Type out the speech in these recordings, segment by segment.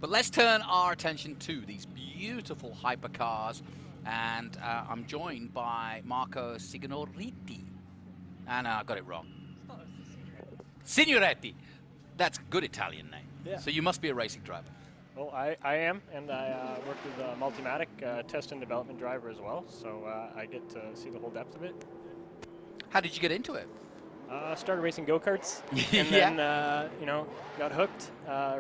But let's turn our attention to these beautiful hypercars, and I'm joined by Marco Signoriti. And I got it wrong. Signoretti. That's a good Italian name. Yeah. So you must be a racing driver. Well, I am, and I work with Multimatic, test and development driver as well, so I get to see the whole depth of it. How did you get into it? Started racing go-karts, and then, got hooked,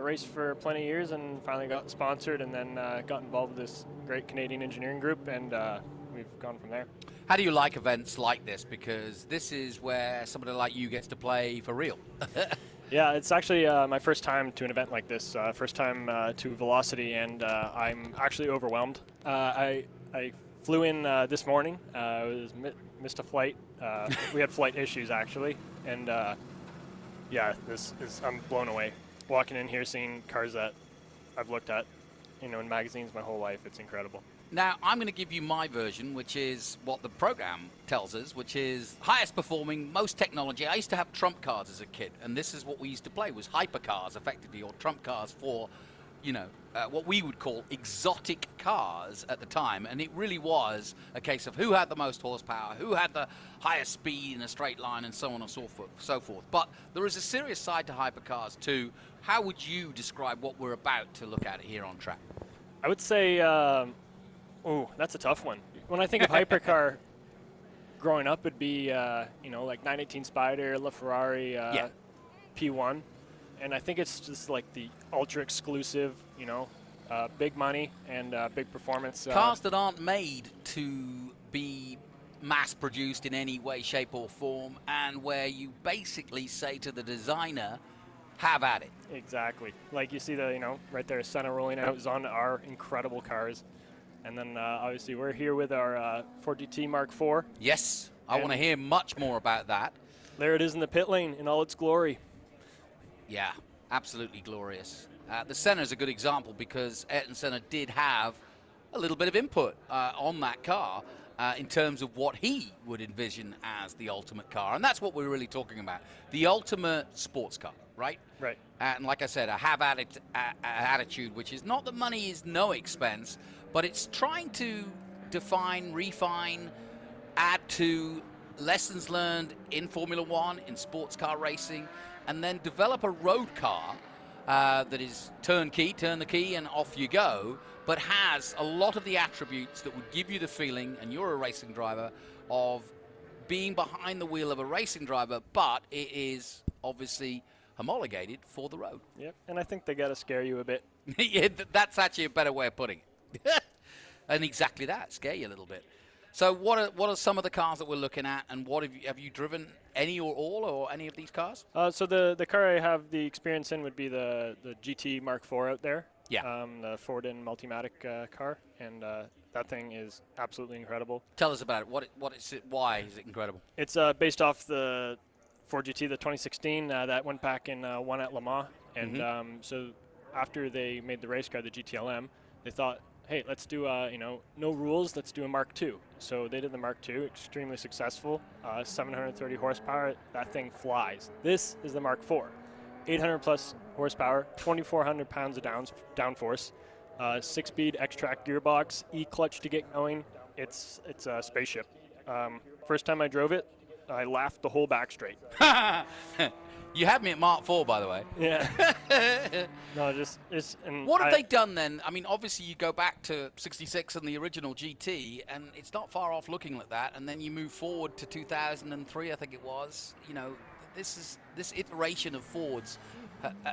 raced for plenty of years, and finally got sponsored, and then got involved with this great Canadian engineering group, and we've gone from there. How do you like events like this? Because this is where somebody like you gets to play for real. Yeah, it's actually my first time to an event like this, first time to Velocity, and I'm actually overwhelmed. I flew in this morning, missed a flight. We had flight issues, actually, and I'm blown away. Walking in here, seeing cars that I've looked at, in magazines my whole life, it's incredible. Now, I'm going to give you my version, which is what the program tells us, which is highest performing, most technology. I used to have trump cards as a kid, and this is what we used to play, was hypercars, effectively, or trump cars for, what we would call exotic cars at the time. And it really was a case of who had the most horsepower, who had the highest speed in a straight line, and so on and so forth. But there is a serious side to hypercars, too. How would you describe what we're about to look at here on track? I would say... that's a tough one. When I think of hypercar, growing up, it'd be like 918 Spider, LaFerrari, P1, and I think it's just like the ultra exclusive, big money and big performance. Cars that aren't made to be mass-produced in any way, shape, or form, and where you basically say to the designer, have at it. Exactly. Like you see the right there, Senna rolling out on our incredible cars. And then, obviously, we're here with our Ford GT Mark IV. Yes, I want to hear much more about that. There it is in the pit lane in all its glory. Yeah, absolutely glorious. The Senna is a good example because Ayrton Senna did have a little bit of input on that car in terms of what he would envision as the ultimate car. And that's what we're really talking about, the ultimate sports car, right? Right. And like I said, a have at it attitude, which is not that money is no expense, but it's trying to define, refine, add to lessons learned in Formula One, in sports car racing, and then develop a road car that is turn the key, and off you go, but has a lot of the attributes that would give you the feeling, and you're a racing driver, of being behind the wheel of a racing driver, but it is obviously homologated for the road. Yep, and I think they got to scare you a bit. Yeah, that's actually a better way of putting it. And exactly that, scare you a little bit. So what are some of the cars that we're looking at, and what have you driven any or all or any of these cars? So the car I have the experience in would be the GT Mark IV out there. Yeah. The Ford and Multimatic car, and that thing is absolutely incredible. Tell us about it. What is it? Why is it incredible? It's based off the Ford GT, the 2016 that went back in won at Le Mans, and so after they made the race car, the GTLM, they thought, hey, let's do no rules, let's do a Mark II. So they did the Mark II, extremely successful, 730 horsepower. That thing flies. This is the Mark IV, 800 plus horsepower, 2,400 pounds of downforce, 6-speed X-Track gearbox, E-clutch to get going. It's a spaceship. First time I drove it, I laughed the whole back straight. You had me at Mark IV, by the way. Yeah. No, what have they done then? I mean, obviously you go back to 66 and the original GT, and it's not far off looking like that. And then you move forward to 2003, I think it was. This iteration of Fords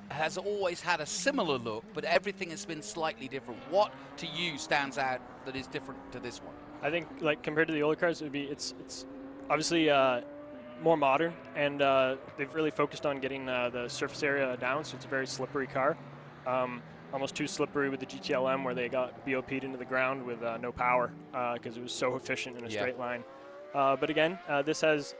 has always had a similar look, but everything has been slightly different. What to you stands out that is different to this one? I think, like, compared to the older cars, it's obviously more modern, and they've really focused on getting the surface area down, so it's a very slippery car. Almost too slippery with the GTLM, where they got BOP'd into the ground with no power because it was so efficient in a straight line. But again, this has,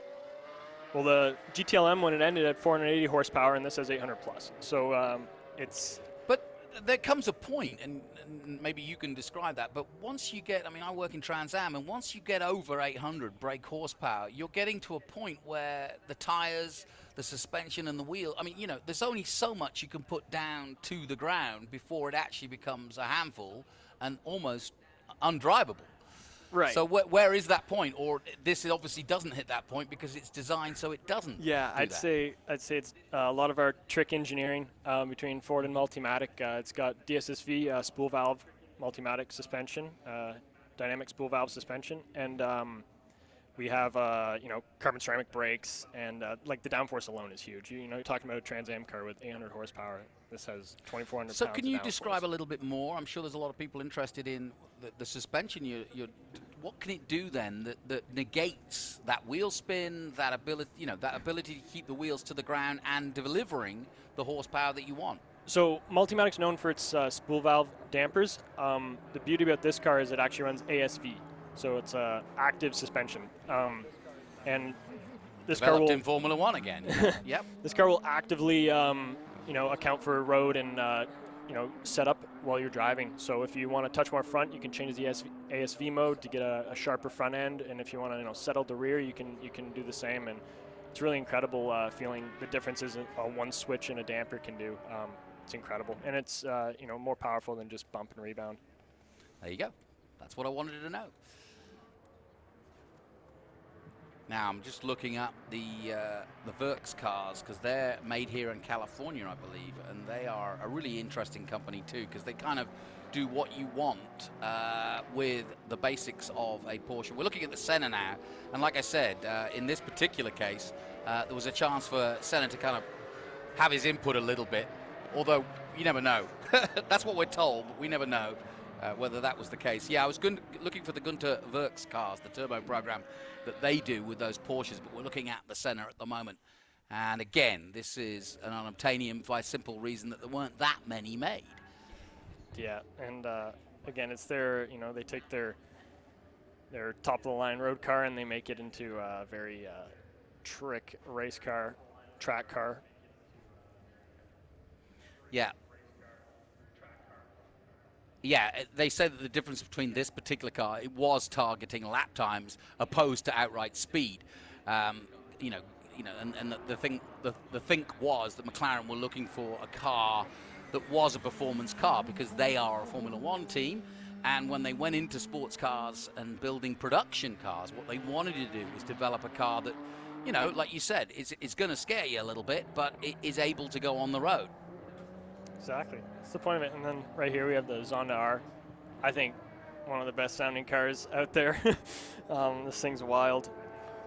well, the GTLM, when it ended, had 480 horsepower, and this has 800 plus. So it's... But there comes a point, and maybe you can describe that, but once you get, I mean, I work in Trans Am, and once you get over 800 brake horsepower, you're getting to a point where the tires, the suspension and the wheel. I mean, you know, there's only so much you can put down to the ground before it actually becomes a handful and almost undrivable. Right. So where is that point? Or this obviously doesn't hit that point because it's designed so it doesn't. Yeah, I'd say it's a lot of our trick engineering between Ford and Multimatic. It's got DSSV spool valve Multimatic suspension, dynamic spool valve suspension, and we have carbon ceramic brakes, and like the downforce alone is huge. You're talking about a Trans Am car with 800 horsepower. This has 2,400 pounds. So can you of describe downforce. a little bit more? I'm sure there's a lot of people interested in the suspension. What can it do then that negates that wheel spin, that ability, that ability to keep the wheels to the ground and delivering the horsepower that you want? So Multimatic's known for its spool valve dampers. The beauty about this car is it actually runs ASV, so it's active suspension. And this car will in Formula One again. Yep. This car will actively, account for road and set up while you're driving. So if you want to touch more front, you can change the ASV mode to get a sharper front end, and if you want to settle the rear, you can do the same. And it's really incredible feeling the differences one switch and a damper can do. It's incredible, and it's more powerful than just bump and rebound. There you go. That's what I wanted to know. Now I'm just looking up the Werks cars because they're made here in California, I believe, and they are a really interesting company too because they kind of do what you want with the basics of a Porsche. We're looking at the Senna now, and like I said, in this particular case, there was a chance for Senna to kind of have his input a little bit, although you never know. That's what we're told, but we never know whether that was the case. Yeah, I was looking for the Gunther Werks cars, the turbo program that they do with those Porsches, but we're looking at the Senna at the moment. And again, this is an unobtainium by simple reason that there weren't that many made. Yeah, and again, it's they take their top-of-the-line road car and they make it into a very trick race car, track car. Yeah. Yeah, they said that the difference between this particular car, it was targeting lap times opposed to outright speed. And the think was that McLaren were looking for a car that was a performance car because they are a Formula One team. And when they went into sports cars and building production cars, what they wanted to do was develop a car that, like you said, is going to scare you a little bit, but it is able to go on the road. Exactly. That's the point of it. And then right here we have the Zonda R. I think one of the best sounding cars out there. This thing's wild.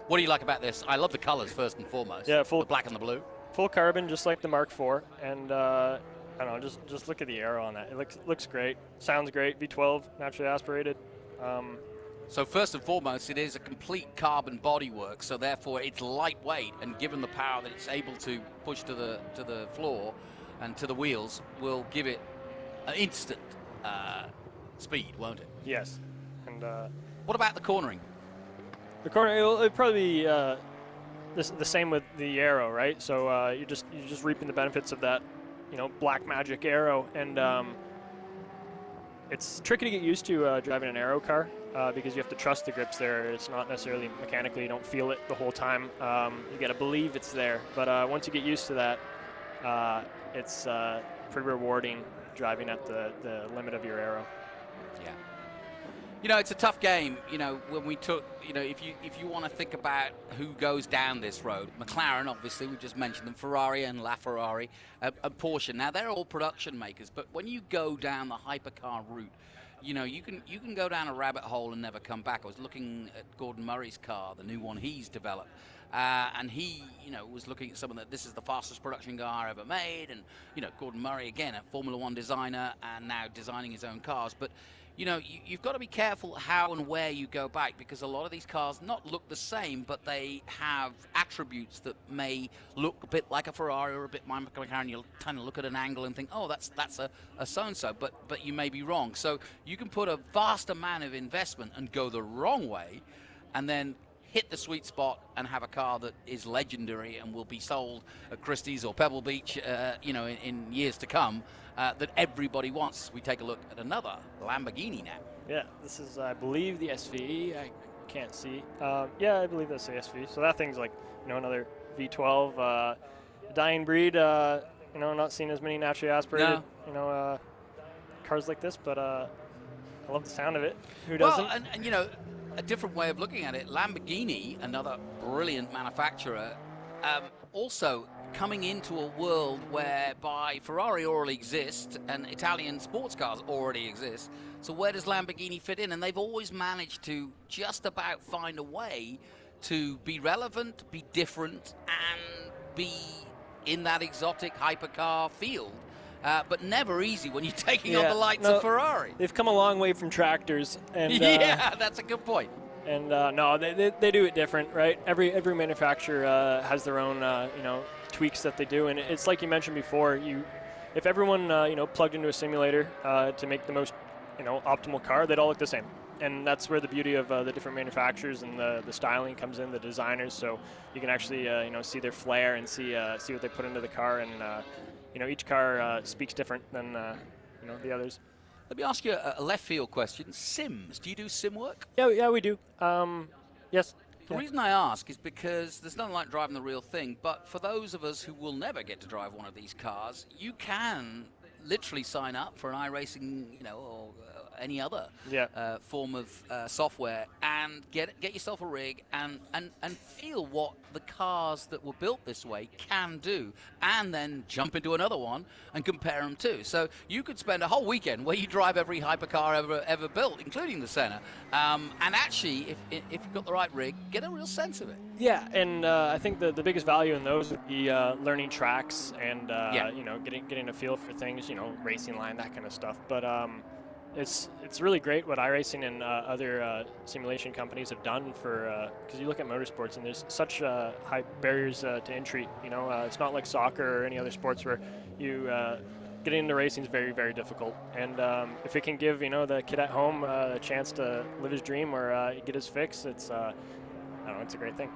What do you like about this? I love the colors first and foremost. Yeah, the black and the blue. Full carbon, just like the Mark IV. And I don't know, just look at the aero on that. It looks great. Sounds great. V12, naturally aspirated. So first and foremost, it is a complete carbon bodywork. So therefore, it's lightweight, and given the power that it's able to push to the floor and to the wheels, will give it an instant speed, won't it? Yes. And what about the cornering? The corner, it'll probably be the same with the aero, right? So you're just reaping the benefits of that, black magic aero, and it's tricky to get used to driving an aero car because you have to trust the grips there. It's not necessarily mechanically; you don't feel it the whole time. You got to believe it's there. But once you get used to that, it's pretty rewarding driving at the limit of your aero. Yeah. It's a tough game. When we took, if you want to think about who goes down this road, McLaren, obviously, we just mentioned them, Ferrari and LaFerrari, and Porsche. Now, they're all production makers, but when you go down the hypercar route, you can go down a rabbit hole and never come back. I was looking at Gordon Murray's car, the new one he's developed. And he, was looking at someone that this is the fastest production car ever made. And, Gordon Murray, again, a Formula One designer and now designing his own cars. But, you've got to be careful how and where you go back because a lot of these cars not look the same, but they have attributes that may look a bit like a Ferrari or a bit like a McLaren. You'll kind of look at an angle and think, oh, that's a so-and-so, but you may be wrong. So you can put a vast amount of investment and go the wrong way and then hit the sweet spot and have a car that is legendary and will be sold at Christie's or Pebble Beach, in years to come, that everybody wants. We take a look at another Lamborghini now. Yeah, this is, I believe, the SVE. I can't see. Yeah, I believe that's ASV. So that thing's like, another V12, dying breed. Not seeing as many naturally aspirated, cars like this, but I love the sound of it. Who doesn't? Well, and a different way of looking at it, Lamborghini, another brilliant manufacturer, also coming into a world whereby Ferrari already exists and Italian sports cars already exist. So where does Lamborghini fit in? And they've always managed to just about find a way to be relevant, be different, and be in that exotic hypercar field. But never easy when you're taking on the likes of Ferrari. They've come a long way from tractors. And, yeah, that's a good point. And no, they do it different, right? Every manufacturer has their own, tweaks that they do. And it's like you mentioned before, if everyone, plugged into a simulator to make the most, optimal car, they'd all look the same. And that's where the beauty of the different manufacturers and the styling comes in, the designers. So you can actually, see their flair and see what they put into the car. And, each car speaks different than, the others. Let me ask you a left field question. Sims, do you do sim work? Yeah, we do. Yes. The reason I ask is because there's nothing like driving the real thing, but for those of us who will never get to drive one of these cars, you can literally sign up for an iRacing, or any other form of software and get yourself a rig and feel what the cars that were built this way can do, and then jump into another one and compare them too. So you could spend a whole weekend where you drive every hypercar ever built, including the Senna, and actually, if you've got the right rig, get a real sense of it. Yeah, and I think the biggest value in those would be learning tracks and getting a feel for things, racing line, that kind of stuff. But it's really great what iRacing and other simulation companies have done for, because you look at motorsports and there's such high barriers to entry. It's not like soccer or any other sports where you getting into racing is very, very difficult. And if it can give the kid at home a chance to live his dream or get his fix, it's it's a great thing.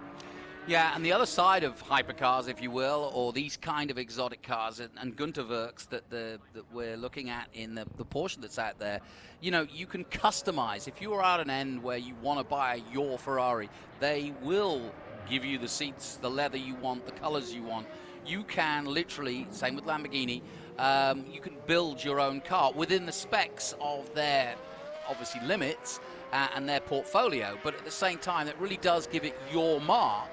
Yeah, and the other side of hypercars, if you will, or these kind of exotic cars, and Gunther Werks that we're looking at in the portion that's out there, you can customize. If you are at an end where you want to buy your Ferrari, they will give you the seats, the leather you want, the colors you want. You can literally, same with Lamborghini, you can build your own car within the specs of their, obviously, limits and their portfolio, but at the same time, it really does give it your mark.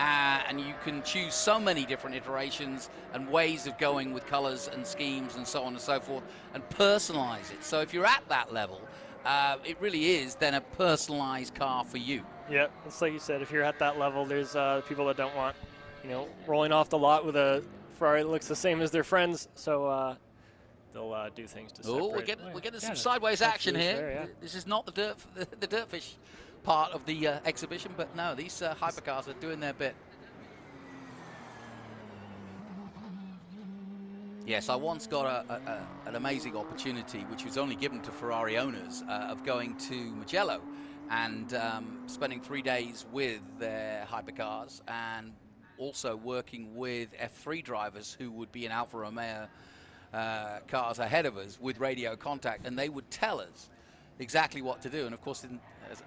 And you can choose so many different iterations and ways of going with colors and schemes and so on and so forth, and personalize it. So if you're at that level, it really is then a personalized car for you. Yeah, it's like you said, if you're at that level, there's people that don't want, rolling off the lot with a Ferrari that looks the same as their friends. So they'll do things to separate. Oh, we're getting some sideways action here. There, yeah. This is not the dirtfish part of the exhibition, but no, these hypercars are doing their bit. Yes, I once got an amazing opportunity, which was only given to Ferrari owners, of going to Mugello and spending 3 days with their hypercars, and also working with F3 drivers who would be in Alfa Romeo cars ahead of us with radio contact, and they would tell us exactly what to do. And of course,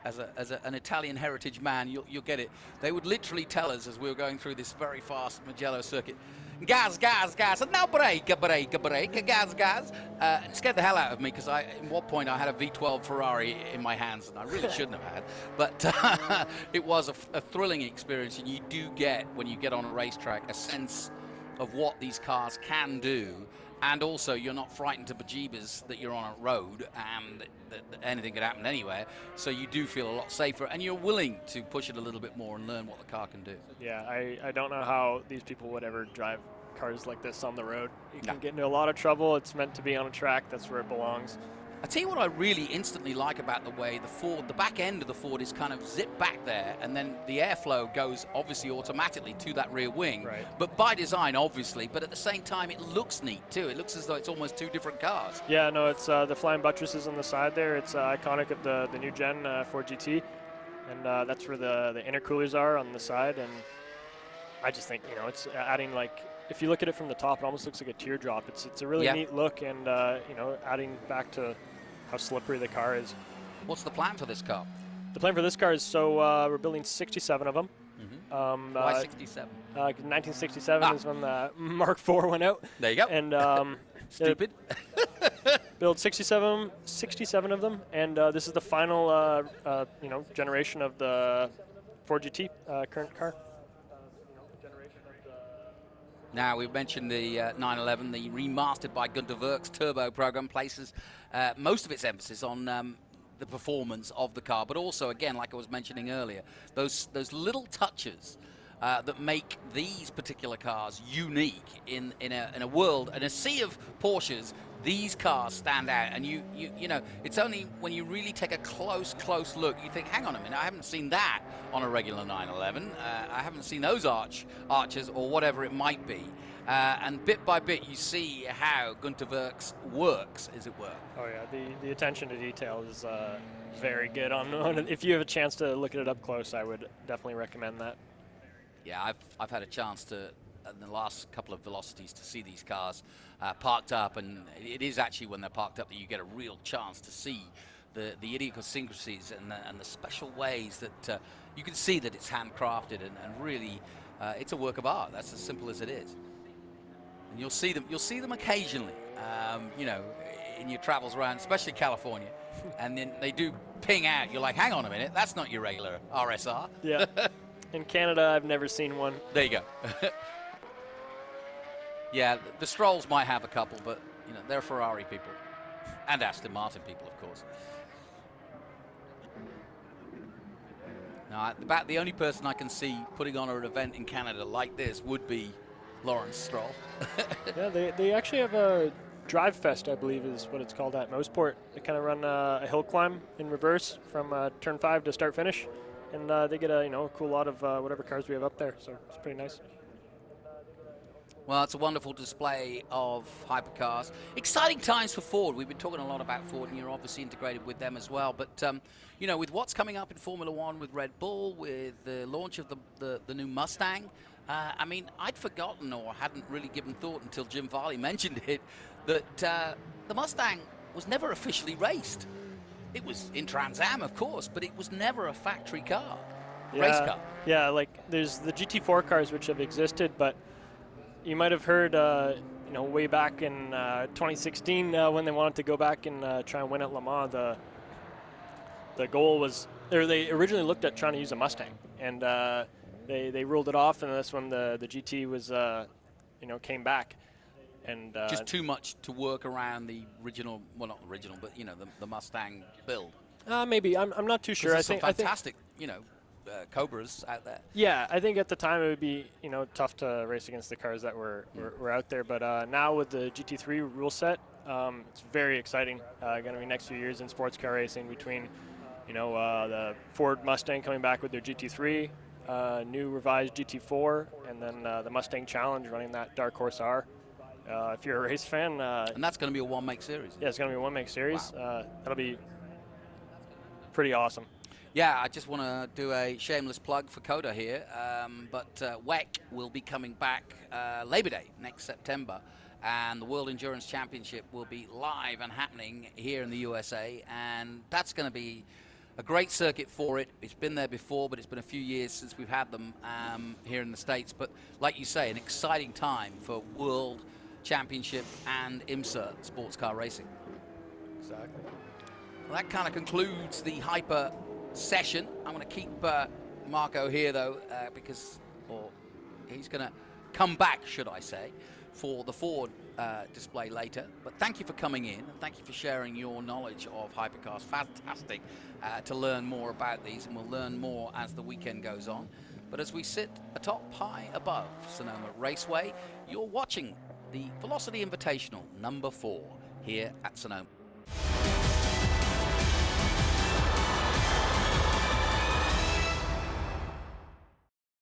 as an Italian heritage man, you'll get it. They would literally tell us as we were going through this very fast Mugello circuit, gas, and now brake, gas. It scared the hell out of me, because at one point I had a V12 Ferrari in my hands, and I really shouldn't have had. But it was a thrilling experience, and you do get, when you get on a racetrack, a sense of what these cars can do. And also, you're not frightened to bejeebers that you're on a road and that anything could happen anywhere. So you do feel a lot safer, and you're willing to push it a little bit more and learn what the car can do. Yeah, I don't know how these people would ever drive cars like this on the road. You can get into a lot of trouble. It's meant to be on a track. That's where it belongs. I tell you what I really instantly like about the way the back end of the Ford is kind of zipped back there, and then the airflow goes obviously automatically to that rear wing, right. But by design, obviously, but at the same time, it looks neat too. It looks as though it's almost two different cars. Yeah, no, it's the flying buttresses on the side there. It's iconic of the new gen Ford GT, and that's where the intercoolers are on the side, and I just think, it's adding, like, if you look at it from the top, it almost looks like a teardrop. It's a really neat look, and adding back to how slippery the car is. What's the plan for this car? The plan for this car is we're building 67 of them. Why 67? 1967 is when the Mark IV went out. There you go. And stupid. Build 67 of them, and this is the final generation of the Ford GT current car. Now, we've mentioned the 911, the remastered by Gunther Werks turbo program places most of its emphasis on the performance of the car, but also, again, like I was mentioning earlier, those little touches that make these particular cars unique in a world, in a sea of Porsches. These cars stand out, and you know, it's only when you really take a close look, you think, hang on a minute, I haven't seen that on a regular 911. I haven't seen those arches or whatever it might be. And bit by bit, you see how Gunther Werks works, as it were. Oh yeah, the attention to detail is very good. If you have a chance to look at it up close, I would definitely recommend that. Yeah, I've had a chance to, in the last couple of Velocities, to see these cars parked up, and it is actually when they're parked up that you get a real chance to see the idiosyncrasies and the special ways that you can see that it's handcrafted and really it's a work of art. That's as simple as it is. And you'll see them occasionally, you know, in your travels around, especially California, and then they do ping out. You're like, hang on a minute, that's not your regular RSR. Yeah. In Canada, I've never seen one. There you go. Yeah, the Strolls might have a couple, but you know, they're Ferrari people and Aston Martin people, of course. Now, about the only person I can see putting on an event in Canada like this would be Lawrence Stroll. Yeah, they actually have a Drive Fest, I believe is what it's called at Moseport. They kind of run a hill climb in reverse from turn 5 to start finish, and they get a cool lot of whatever cars we have up there. So it's pretty nice. Well, it's a wonderful display of hypercars. Exciting times for Ford. We've been talking a lot about Ford, and you're obviously integrated with them as well. But, you know, with what's coming up in Formula One, with Red Bull, with the launch of the new Mustang, I mean, I'd forgotten or hadn't really given thought until Jim Farley mentioned it, that the Mustang was never officially raced. It was in Trans Am, of course, but it was never a factory car, race car. Yeah, like there's the GT4 cars which have existed, but you might have heard, way back in 2016 when they wanted to go back and try and win at Le Mans, the goal was, they originally looked at trying to use a Mustang, and they ruled it off, and that's when the GT was, came back. And just too much to work around the original, well, not original, but you know, the Mustang build. Maybe I'm not too sure. I think fantastic, Cobras out there. Yeah, I think at the time it would be tough to race against the cars that were out there. But now with the GT3 rule set, it's very exciting. Going to be next few years in sports car racing between the Ford Mustang coming back with their GT3, new revised GT4, and then the Mustang Challenge running that Dark Horse R. If you're a race fan, and that's going to be a one-make series. Yeah, it's going to be a one-make series. Wow. That'll be pretty awesome. Yeah, I just want to do a shameless plug for Coda here, but WEC will be coming back Labor Day next September, and the World Endurance Championship will be live and happening here in the USA, and that's going to be a great circuit for it. It's been there before, but it's been a few years since we've had them here in the States. But like you say, an exciting time for World Championship and IMSA sports car racing. Exactly. Well, that kind of concludes the Hyper session. I'm going to keep Marco here, though, because he's going to come back, should I say, for the Ford display later. But thank you for coming in, and thank you for sharing your knowledge of hypercars. Fantastic to learn more about these, and we'll learn more as the weekend goes on. But as we sit atop high above Sonoma Raceway, you're watching the Velocity Invitational #4 here at Sonoma.